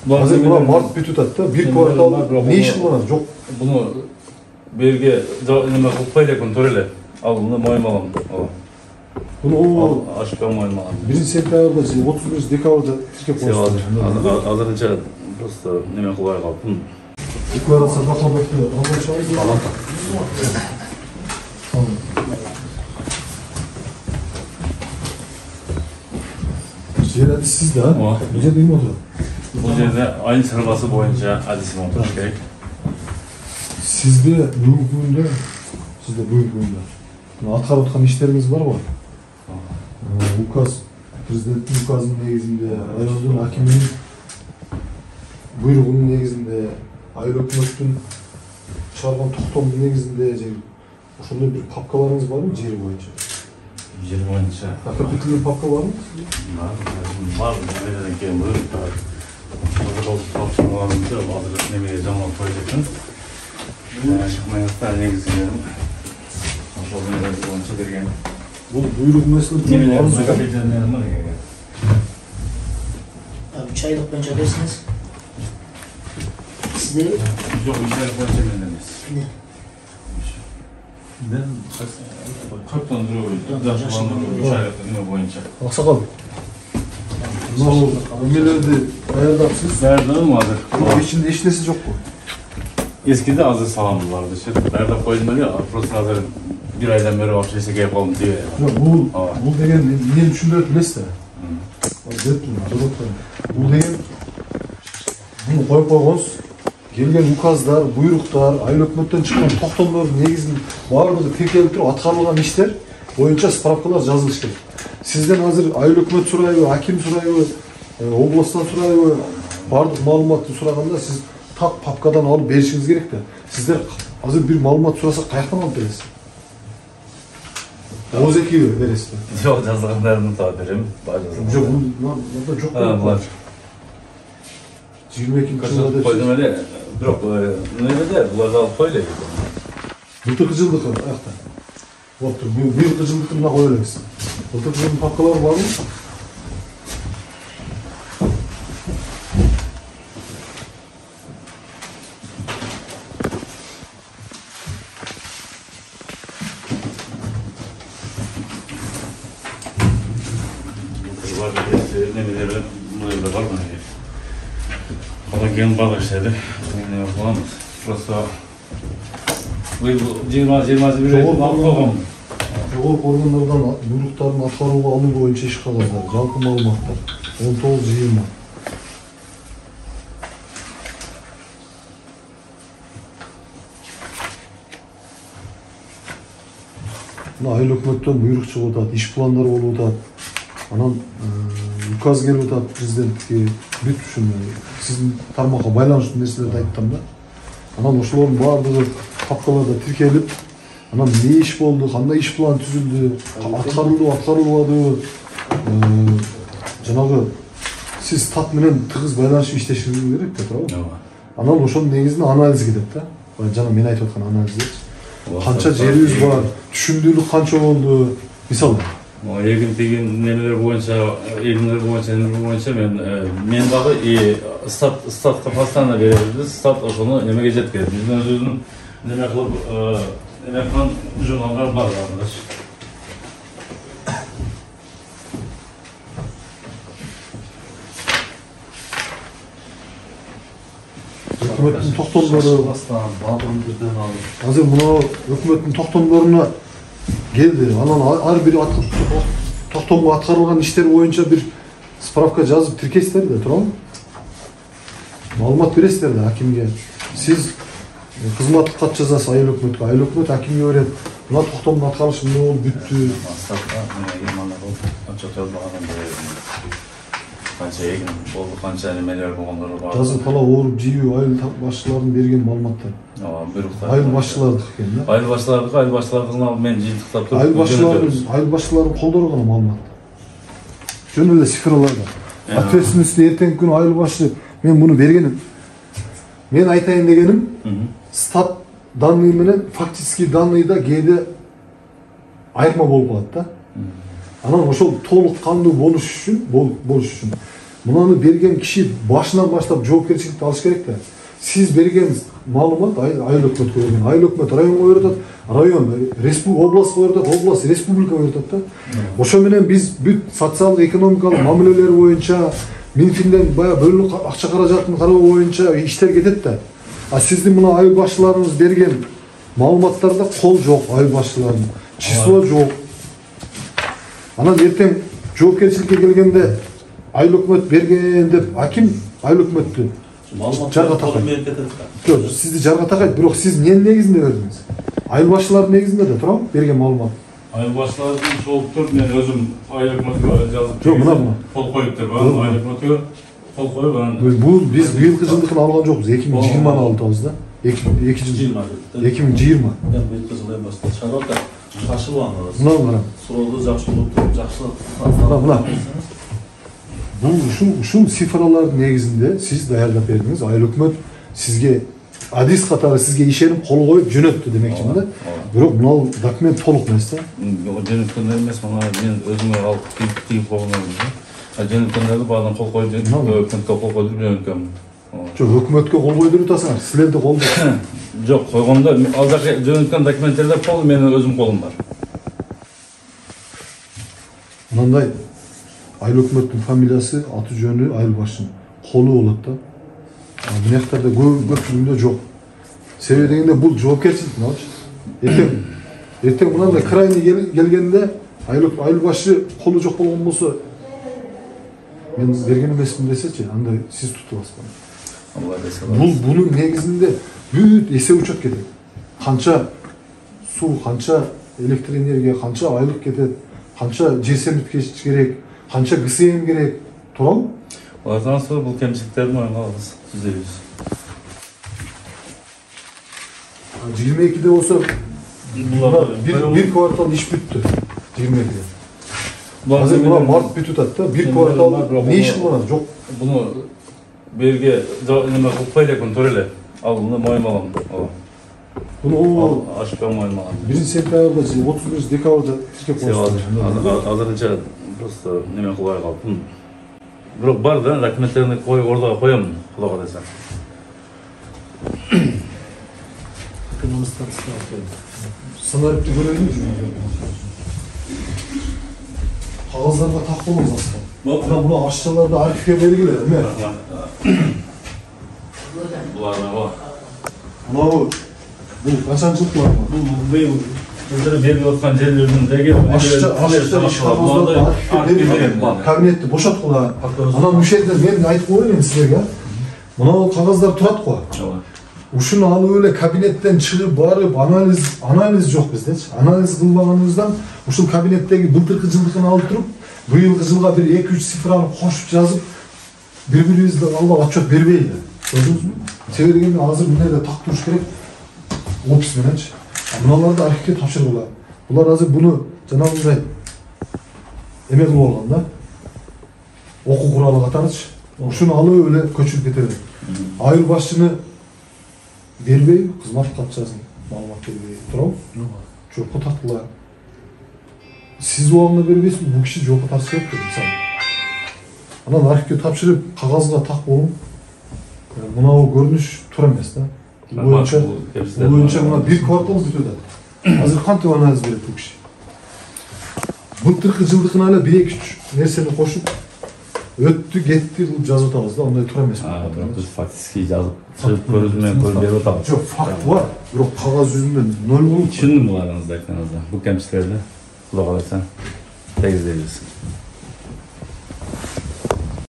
Hazır buna mart bütüt attı. Bir kvartal ne iş kılınır? Yok. Bunu belge nima qilib qo'ylayapman to'rala. Al buni moymalam. Bunu o Aşıktan moymalam. 1 sentyabrda, 31 dekabrda tirkep koyuyorsun. Hozircha просто nima qilib qoldim. Deklaratsiya bakamaqda almışayız. Tamam. Жерді siz de ha? Bu жерде nima oldu? Bu yerda ayın sıralaması bo'yicha adresim o'tirish kerak. Sizde bugungi kunda, atqarib atқан ishlarimiz bor ғой. Ukaz, prezidentning ukazının negizinde, rayonun hakiminin buyrug'unun negizinde, ayol hökumetin chiqargan to'xtamning negizinde ошондой bir papkalarınız var mı jeri boyunca? Yer bo'yicha. Akapitilli papka var mı? Var. Nimadan keyin buyruq bor. Hozir nimaga jamol qo'yayotgan. Chiqmayapti negizida. O'sha bo'yicha bergan. Bu buyruk meselesi var mı? Abi 3 aylık boyunca ödersiniz. Sizde Yok, 3 aylık boyunca emas. ne? Ben 40 ton lira boyunca. 3 aylık nima boyuncha. Aksakal. Ömelerdi ayardapsız. Nerede mi hazır? Ama içinde eşnesi çok bu. Eskide hazır salamız vardı. Nerede koydum ya? Prosta hazır bir aydan beri akşaysa gelip aldım diyor ya. Bu degen niye düşündürüp bilesiz de. Bu degen bunu koyup koygoz. Gelgen ukazlar, buyruklar, ayыл өкмөттөн чыккан токтомдордун негизин баардыгы тиркелип туруп аткарылган иштер боюнча справкалар жазылыш керек. Сизден азыр айыл өкмөт сурайбы, аким сурайбы, областтан сурайбы, баардык маалыматты сураганда сиз так папкадан алып беришиңиз керек да. Сиздер азыр бир маалымат сураса каяктан алып бересиз? Oğuz ekibi veresi. Yok, жазылгандарымды таап берем. Жоқ, бунда жок. Бар. 22 жылда Koydum öyle. Yok, neyle bularda alıp koyuyor. Былтыркы жылдыкы аякта. Болуптур. Быйылкы жылдыкты мына кое элебиз. Былтыркы жылдын папкалары барбы? Nemeleri bunlarda var mı? Falan gen balık şeydi. Ne yapalım? Prosta bu 20-21 Жогорку органдардан буйруктардын аткарууга алуу боюнча иш кагаздар, жалпы маалыматтар 19-20. Мына айыл өкмөттөн буйрук чыгып атат, иш пландары болуп атат. Анан указ келип атат президентке, бүт ушуну сиздин тармакка байланыштуу нерселерди айттым да. Анан ошолордун баардыгы папкаларда тиркелип, анан не иш болду, кандай иш план түзүлдү, аткарылды, аткарылбады, жанагы сиз тат менен тыгыз байланышып иштешиңиз керек да, туурабы? Анан ошонун негизинде анализ кетет да. Жана мен айтып аткан анализ. Канча жерибиз бар, түшүмдүүлүк канча болду, мисалы. Егин деген немелер боюнча, немелер боюнча мен дагы статка постоянно беребиз. Стат ошону немеге жеткирет. Биздин өзүбүздүн неме кылып, неме кылган журналдар бар аркадаш. Өкмөттүн токтомдору азыр мына өкмөттүн токтомдоруна келди. Анан ар бир токтомго аткарылган иштер боюнча бир справка жазып тиркейсиздер да, туурабы? Маалымат бересиздер да акимге. Сиз кызматтык кат жазасыз айыл өкмөткө, айыл өкмөт акимге берет. Мына токтомдун аткарышы эмне болуп бүттү? Kança egin oldu, kança nemeler bolgondoru бар. Жазып пала ооруп жийүү айыл башчыларынын берген маалыматтар. Айыл башчылардык экен да. Айыл башчылардыкына мен жыйынтыктап туруп. Айыл башчылардын колдору гана маалымат. Жөн эле цифрларда. Ответственности эртеңки күнү айыл башчы мен муну бергеним. Мен айтайын дегеним, стат данный менен фактический данныйда кээде айырма болуп калат да. Анан ошол толук кандуу болуш үчүн Mınаны берген киши башынан баштап жоопкерчиликти алыш керек да. Сиз берген маалымат айыл өкмөткө берген. Айыл өкмөт районго берет, район областка берет, область республикага берет да. Ошо менен биз бүт социалдык экономикалык мамилелер боюнча Минфинден бая бөлүнүп акча каражатын кароо боюнча иштер кетет да. А сиздин мына айыл башчыларыңыз берген маалыматтарда кол жок, айыл башчыларынын число жок. Анан эртең жоопкерчиликке келгенде айыл өкмөт берген деп аким айыл өкмөттү жарга такайт. Жок, сизди жарга такайт, бирок сиз эмненин негизинде бердиңиз? Айыл башчыларынын негизинде да турам берген маалымат. Айыл башчыларынын соолуктур мен өзүм айыл өкмөткө жазып. Жок, мына кол коюптур. Айыл өкмөткө кол коюп анан бул биз быйылкы жылдыкын алган жокпуз, 2020 алдыбыз да. 2 жыл 2020. Ben bıйылкы жылы эмес, чарата кашылган. Мына карам. Суроолду жакшылап Мына. Бул ушул цифралардын негизинде сиз даярдап бердиңиз. Айыл өкмөт сизге адис катары сизге ишенип кол коюп жөнөттү демекчимин да. Бирок мына документ толук эмес да. Жөнөткөндөр эмес, мына мен өзүмө алып тийип койгонмун. Жөнөткөндөрдү баарын кол коюп өкмөткө кол коюп жөнөткөм. Жок, өкмөткө кол койдуруп атасыңар. Силерде кол жок. Жок, койгондо ал жака жөнөткөн документтерде кол менин өзүм колум бар. Мындай айыл өкмөттүн фамилиясы, аты жөнү айыл башчынын колу болот да. Бул жактарда көпчүлүгүндө жок. Себеби дегенде бул жоопкерчилик болчу. Эртең мындай крайний келгенде айыл башчы колу жок болгон болсо мен берген эмесмин десечи, анда сиз тутуп аласызбы? Бунун негизинде бүт эсеп учет кетет. Канча суу, канча электр энергия, канча айлык кетет, канча жер семирткич керек, канча ГСМ керек, туурабы? Алардан sonra бул кемчиликтерди мойнуна алабыз, түзөйбүз. 22'de болсо bir kvartal iş бүттү. 22'de. Азыр мына март бүтүп атат да, bir kvartal не иш кылган жок. Буну берге неме кылпай элекмин, тура эле. Ал муну моюма алам. Буну ашып моюма алам. 1-сентябрда, 31 декабрда тиркеп коюшту. Азырынча просто неме кылбай калдым. Бирок бар да, документтерди коюп ордого коёмун, Кудайга десем. Сценарийди көрөлүңүз. Кагаздарга так болуңуз аска. Буну ашчыларды архивге бергиле, эме? Буларга бар. Бул качанчылык бар? Бул быйыл өздөрү берип аткан жерлердеги кабинетти бошоткула. Анан ушерде мен айтып коеюн эми силерге. Мына кагаздар турат го. Ушуну алып эле кабинеттен чыгып барып анализ жок биздечи. Анализ кылбаганыбыздан ушул кабинеттеги былтыркы жылдыкын алып туруп, быйылкы жылга бир 2-3 цифраны кошуп жазып, бири-бирибизди алып отчет бербейли. Көрдүңүзбү? Себеби дегенде азыр мындай так туруш керек. Опис мененчи. Мыналарды архивге тапшыргыла. Булар азыр буну жанагындай эме кылып алган да. Окуу куралы катарычы. Ушуну алып эле көчүрүп кетет. Айыл башчыны бербей, кызмат катчасын маалымат бербей турабы? Жокко тартылар. Сиз убагында бербейсизби, бул киши жокко тартыш керек деп мисалы. Анан архивге тапшырып, кагазга так болуп, мынау көрүнүш туура эмес да. Боюнча мына bir kvartal бүтүп атат. Азыр кантип анализ берет бул киши? Былтыркы жылдыкына эле 1-2 нерсени кошуп өттү, кетти деп жазып атабыз да, ондай туура эмес. Бирок биз фактически жазып чыгып көрүп менен көрүп берип атабыз. Жок, факт бар, бирок кагаз жүзүндө ноль болуп. Түшүндүм буларыңызды айтканыңызды. Бул кемчиликтерди Кудайга айтсам тегиздейбиз.